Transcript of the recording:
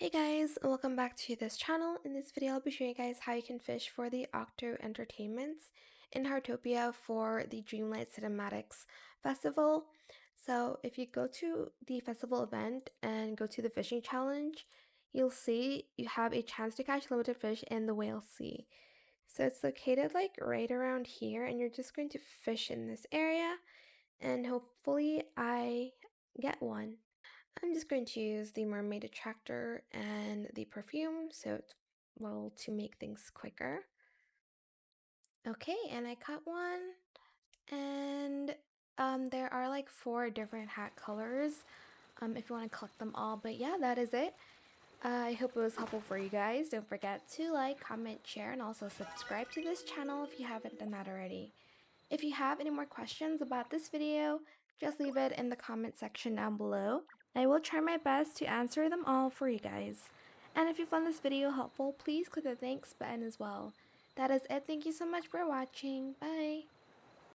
Hey guys, welcome back to this channel. In this video, I'll be showing you guys how you can fish for the Octo Entertainments in Heartopia for the Dreamlight Cinematics Festival. So if you go to the festival event and go to the fishing challenge, you'll see you have a chance to catch limited fish in the Whale Sea. So it's located like right around here, and you're just going to fish in this area, and hopefully I get one. I'm just going to use the mermaid attractor and the perfume to make things quicker. Okay, and I cut one, and there are like 4 different hat colors if you want to collect them all. But yeah, that is it. I hope it was helpful for you guys. Don't forget to like, comment, share, and also subscribe to this channel if you haven't done that already. If you have any more questions about this video, just leave it in the comment section down below. I will try my best to answer them all for you guys. And if you found this video helpful, please click the thanks button as well. That is it. Thank you so much for watching. Bye!